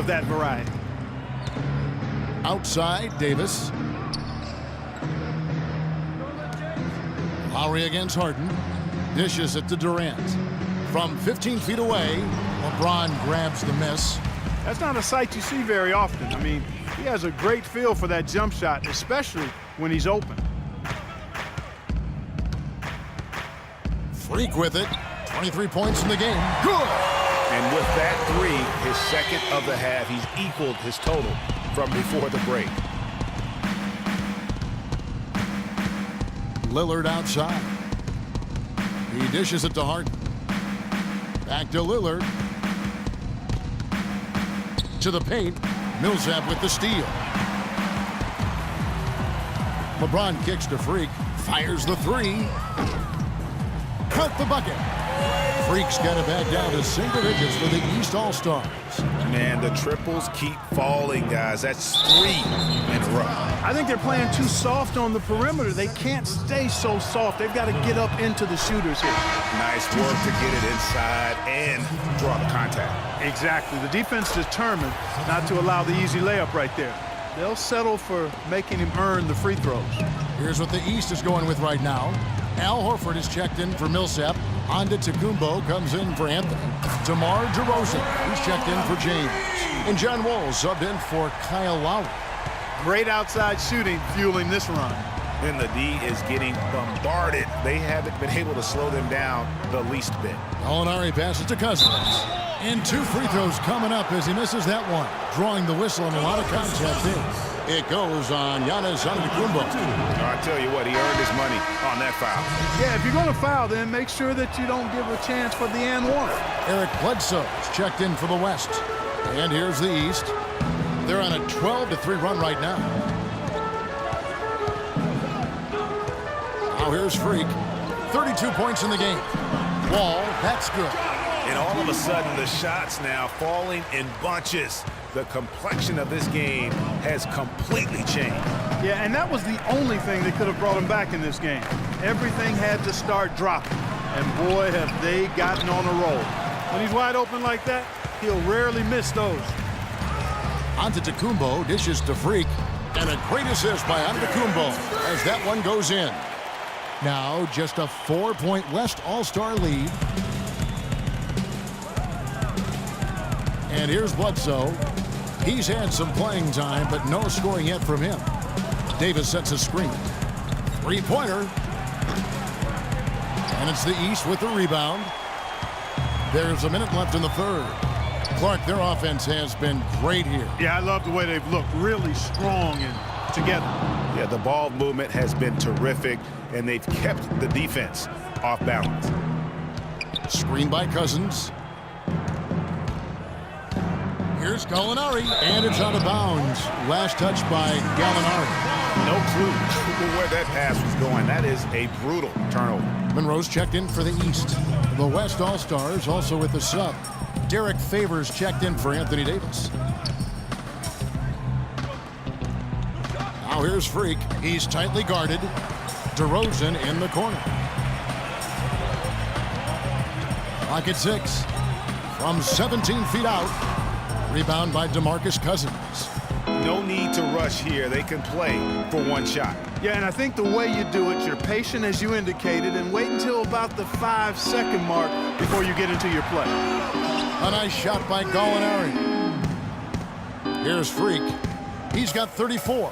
of that variety. Outside, Davis. Lowry against Harden. Dishes it to Durant. From 15 feet away, LeBron grabs the miss. That's not a sight you see very often. I mean, he has a great feel for that jump shot, especially when he's open. Freak with it. 23 points in the game. Good! And with that three, his second of the half, he's equaled his total from before the break. Lillard outside. He dishes it to Harden. Back to Lillard. To the paint. Millsap with the steal. LeBron kicks to Freak. Fires the three. Cut the bucket. Freak's got it back down to single digits for the East All-Stars. Man, the triples keep falling, guys. That's 3 in a row. I think they're playing too soft on the perimeter. They can't stay so soft. They've got to get up into the shooters here. Nice work to get it inside and draw the contact. Exactly. The defense determined not to allow the easy layup right there. They'll settle for making him earn the free throws. Here's what the East is going with right now. Al Horford is checked in for Millsap. Antetokounmpo comes in for Anthony. DeMar DeRozan, who's checked in for James. And John Wall subbed in for Kyle Lowry. Great outside shooting fueling this run. And the D is getting bombarded. They haven't been able to slow them down the least bit. Gallinari passes to Cousins. And 2 free throws coming up as he misses that one. Drawing the whistle and a lot of contact in. It goes on Giannis Antetokounmpo. I tell you what, he earned his money on that foul. Yeah, if you're going to foul, then make sure that you don't give a chance for the and one. Eric Bledsoe is checked in for the West. And here's the East. They're on a 12-3 run right now. Now here's Freak. 32 points in the game. Wall, that's good. And all of a sudden, the shots now falling in bunches. The complexion of this game has completely changed. Yeah, and that was the only thing that could have brought him back in this game. Everything had to start dropping. And boy, have they gotten on a roll. When he's wide open like that, he'll rarely miss those. Antetokounmpo dishes to Freak. And a great assist by Antetokounmpo as that one goes in. Now just a 4-point West All-Star lead. And here's Bledsoe. He's had some playing time, but no scoring yet from him. Davis sets a screen. 3-pointer. And it's the East with the rebound. There's a minute left in the third. Clark, their offense has been great here. Yeah, I love the way they've looked. Really strong and together. Yeah, the ball movement has been terrific, and they've kept the defense off balance. Screen by Cousins. Here's Gallinari, and it's out of bounds. Last touch by Gallinari. No clue where that pass was going. That is a brutal turnover. Monroe's checked in for the East. The West All-Stars also with the sub. Derek Favors checked in for Anthony Davis. Now here's Freak. He's tightly guarded. DeRozan in the corner. Clock at 6. From 17 feet out. Rebound by DeMarcus Cousins. No need to rush here. They can play for one shot. Yeah, and I think the way you do it, you're patient as you indicated, and wait until about the 5-second mark before you get into your play. A nice shot by Gallinari. Here's Freak. He's got 34.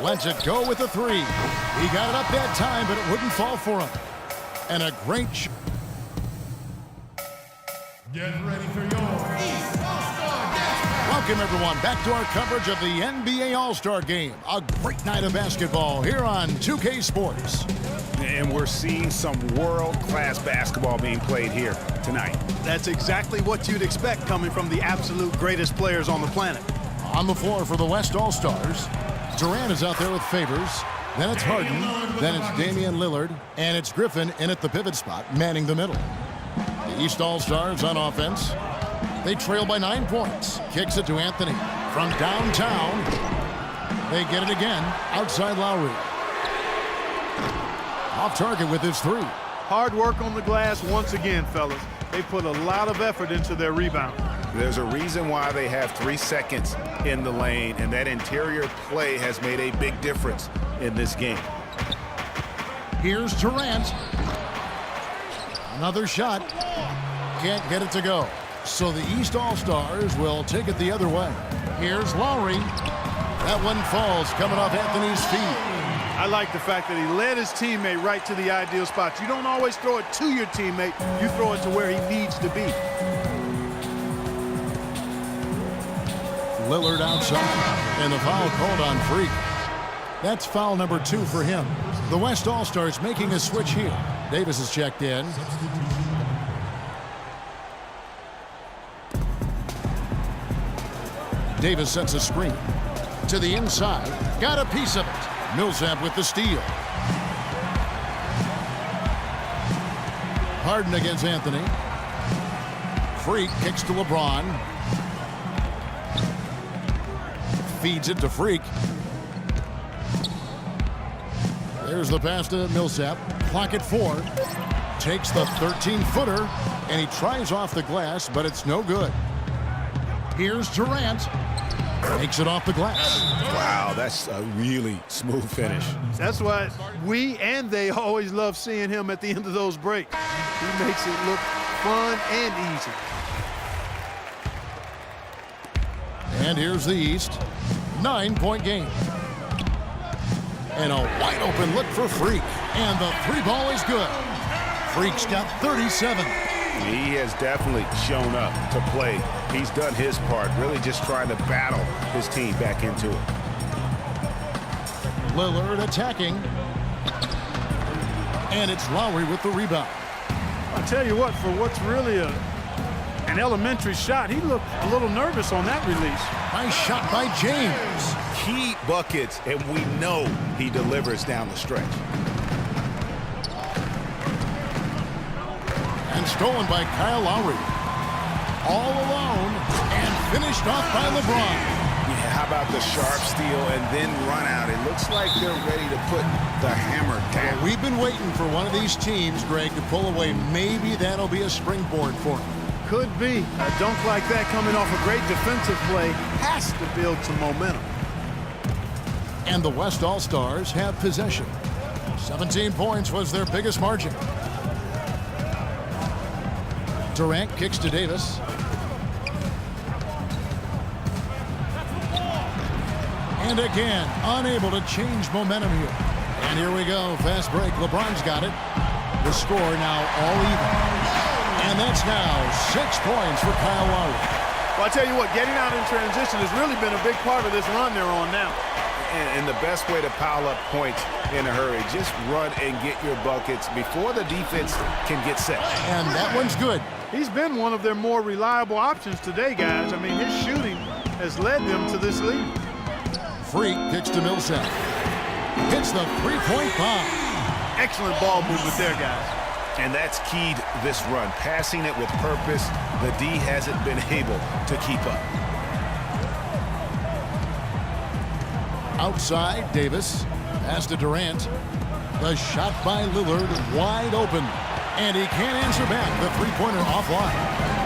Lets it go with the 3. He got it up that time, but it wouldn't fall for him. And a great shot. Get ready for your East All-Star Game. Welcome, everyone, back to our coverage of the NBA All-Star Game. A great night of basketball here on 2K Sports. And we're seeing some world-class basketball being played here tonight. That's exactly what you'd expect coming from the absolute greatest players on the planet. On the floor for the West All-Stars, Durant is out there with Favors. Then it's Harden. Then it's Damian Lillard. And it's Griffin in at the pivot spot, manning the middle. The East All-Stars on offense. They trail by 9 points. Kicks it to Anthony. From downtown, they get it again. Outside Lowry. Off target with his 3. Hard work on the glass once again, fellas. They put a lot of effort into their rebound. There's a reason why they have 3 seconds in the lane, and that interior play has made a big difference in this game. Here's Durant. Another shot. Can't get it to go. So the East All-Stars will take it the other way. Here's Lowry. That one falls coming off Anthony's feet. I like the fact that he led his teammate right to the ideal spot. You don't always throw it to your teammate. You throw it to where he needs to be. Lillard outside, and the foul called on Freak. That's foul number 2 for him. The West All-Stars making a switch here. Davis is checked in. Davis sets a screen. To the inside. Got a piece of it. Millsap with the steal. Harden against Anthony. Freak kicks to LeBron. Feeds it to Freak. There's the pass to Millsap. Clock at 4. Takes the 13-footer, and he tries off the glass, but it's no good. Here's Durant. Makes it off the glass. Wow, that's a really smooth finish. That's why we and they always love seeing him at the end of those breaks. He makes it look fun and easy. And here's the East. 9-point game. And a wide open look for Freak. And the 3-ball is good. Freak's got 37. He has definitely shown up to play. He's done his part, really just trying to battle his team back into it. Lillard attacking. And it's Lowry with the rebound. I'll tell you what, for what's really an elementary shot, he looked a little nervous on that release. Nice shot by James. Key buckets, and we know he delivers down the stretch. And stolen by Kyle Lowry. All alone and finished off by LeBron. Yeah, how about the sharp steal and then run out? It looks like they're ready to put the hammer down. We've been waiting for one of these teams, Greg, to pull away. Maybe that'll be a springboard for them. Could be. A dunk like that coming off a great defensive play has to build some momentum. And the West All-Stars have possession. 17 points was their biggest margin. Durant kicks to Davis. And again, unable to change momentum here. And here we go, fast break. LeBron's got it. The score now all even. And that's now 6 points for Kyle Lowry. Well, I tell you what, getting out in transition has really been a big part of this run they're on now. And the best way to pile up points in a hurry, just run and get your buckets before the defense can get set. And that one's good. He's been one of their more reliable options today, guys. I mean, his shooting has led them to this lead. Freak kicks to Millsap. Hits the 3-point bomb. Excellent ball movement there, guys. And that's keyed this run. Passing it with purpose. The D hasn't been able to keep up. Outside, Davis. Pass to Durant. The shot by Lillard wide open. And he can't answer back. The 3-pointer offline.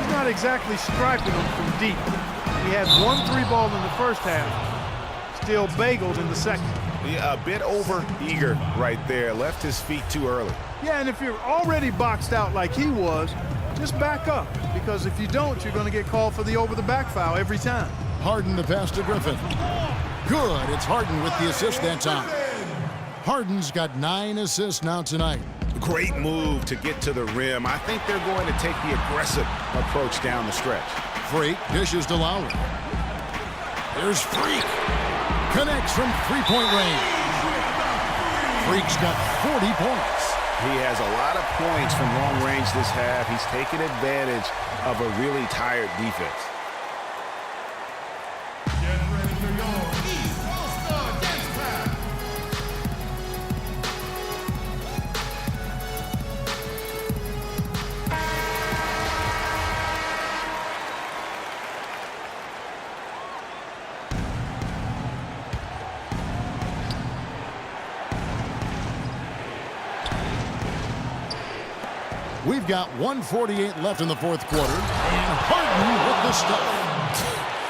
He's not exactly striping them from deep. He had 1 3-ball in the first half. Still bageled in the second. Yeah, a bit over eager right there. Left his feet too early. Yeah, and if you're already boxed out like he was, just back up. Because if you don't, you're going to get called for the over-the-back foul every time. Harden the pass to Griffin. Good. It's Harden with the assist that time. Harden's got 9 assists now tonight. Great move to get to the rim. I think they're going to take the aggressive approach down the stretch. Freak dishes to Lowry. There's Freak. Connects from 3-point range. Freak's got 40 points. He has a lot of points from long range this half. He's taken advantage of a really tired defense. Get ready for your East All-Star Dance Pack. We've We've got 1:48 left in the fourth quarter, and Harden with the stuff.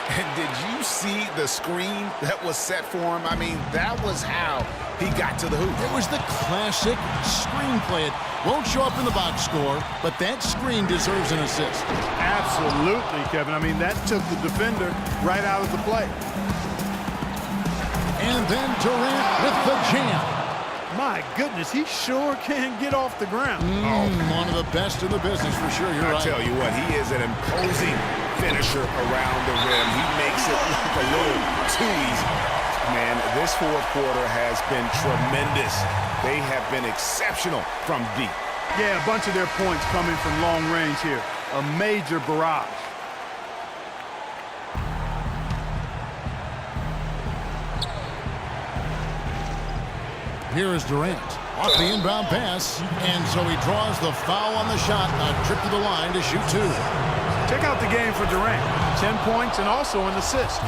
And did you see the screen that was set for him? I mean, that was how he got to the hoop. It was the classic screenplay. It won't show up in the box score, but that screen deserves an assist. Absolutely, Kevin. I mean, that took the defender right out of the play. And then Durant with the jam. My goodness, he sure can get off the ground. One of the best in the business for sure. You're right. I tell you what, he is an imposing finisher around the rim. He makes it look a little too easy. Man, this fourth quarter has been tremendous. They have been exceptional from deep. Yeah, a bunch of their points coming from long range here. A major barrage. Here is Durant off the inbound pass, and so he draws the foul on the shot. A trip to the line to shoot two. Check out the game for Durant. 10 points and also an assist.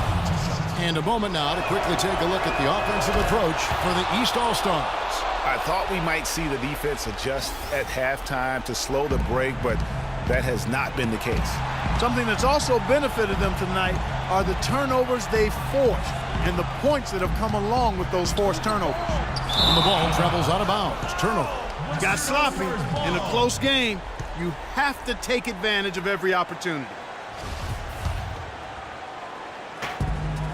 And a moment now to quickly take a look at the offensive approach for the East All-Stars. I thought we might see the defense adjust at halftime to slow the break, but that has not been the case. Something that's also benefited them tonight are the turnovers they've forced and the points that have come along with those forced turnovers. And the ball travels out of bounds. Turnover. Got sloppy. In a close game, you have to take advantage of every opportunity.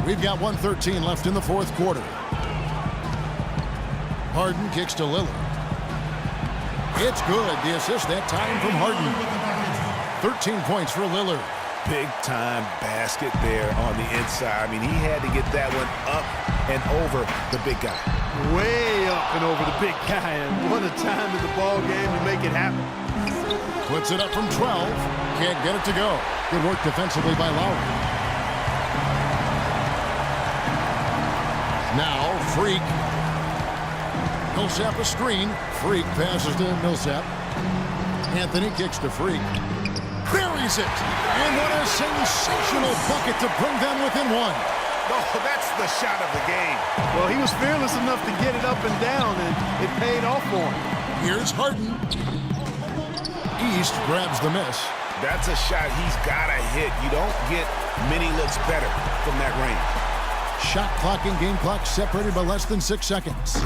We've got 1:13 left in the fourth quarter. Harden kicks to Lillard. It's good. The assist that time from Harden. 13 points for Lillard. Big-time basket there on the inside. I mean, he had to get that one up and over the big guy. Way up and over the big guy, and what a time in the ball game to make it happen. Puts it up from 12. Can't get it to go. Good work defensively by Lowry. Now, Freak. Millsap a screen. Freak passes to Millsap. Anthony kicks to Freak. Buries it. And what a sensational bucket to bring them within one. Oh, that's the shot of the game. Well, he was fearless enough to get it up and down, and it paid off for him. Here's Harden. East grabs the miss. That's a shot he's got to hit. You don't get many looks better from that range. Shot clock and game clock separated by less than 6 seconds.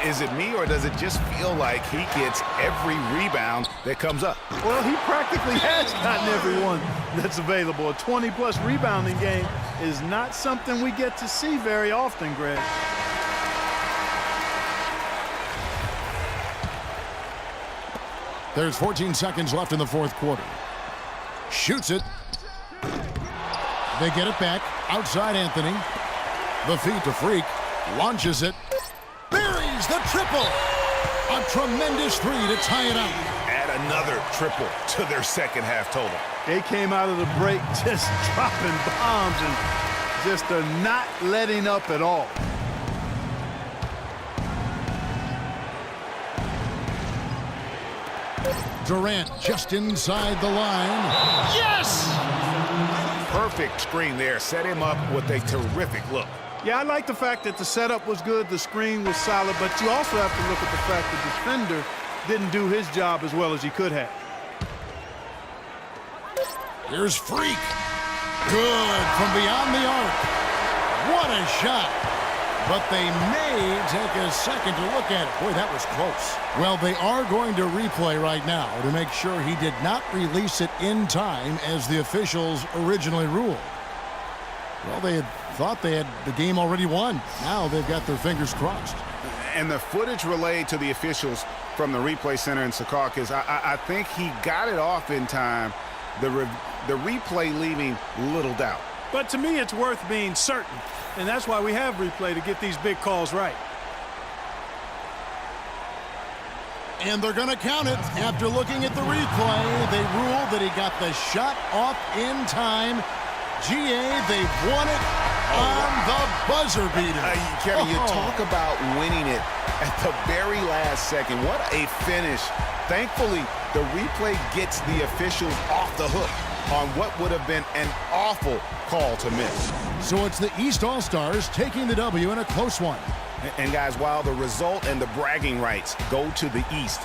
Is it me, or does it just feel like he gets every rebound that comes up? Well, he practically has gotten everyone that's available. A 20-plus rebounding game is not something we get to see very often, Greg. There's 14 seconds left in the fourth quarter. Shoots it. They get it back. Outside Anthony. The feed to Freak. Launches it. Buries the triple. A tremendous three to tie it up. Add another triple to their second half total. They came out of the break just dropping bombs and just not letting up at all. Durant just inside the line. Yes! Perfect screen there. Set him up with a terrific look. Yeah, I like the fact that the setup was good, the screen was solid, but you also have to look at the fact the defender didn't do his job as well as he could have. Here's Freak. Good from beyond the arc. What a shot. But they may take a second to look at it. Boy, that was close. Well, they are going to replay right now to make sure he did not release it in time as the officials originally ruled. Well, they had thought they had the game already won. Now they've got their fingers crossed. And the footage relayed to the officials from the replay center in Secaucus, I think he got it off in time. The replay leaving little doubt. But to me, it's worth being certain. And that's why we have replay, to get these big calls right. And they're going to count it. After looking at the replay, they ruled that he got the shot off in time. GA, they've won it on the buzzer beater. Kevin, you talk about winning it at the very last second. What a finish. Thankfully, the replay gets the officials off the hook on what would have been an awful call to miss. So it's the East All-Stars taking the W in a close one. And guys, while the result and the bragging rights go to the East,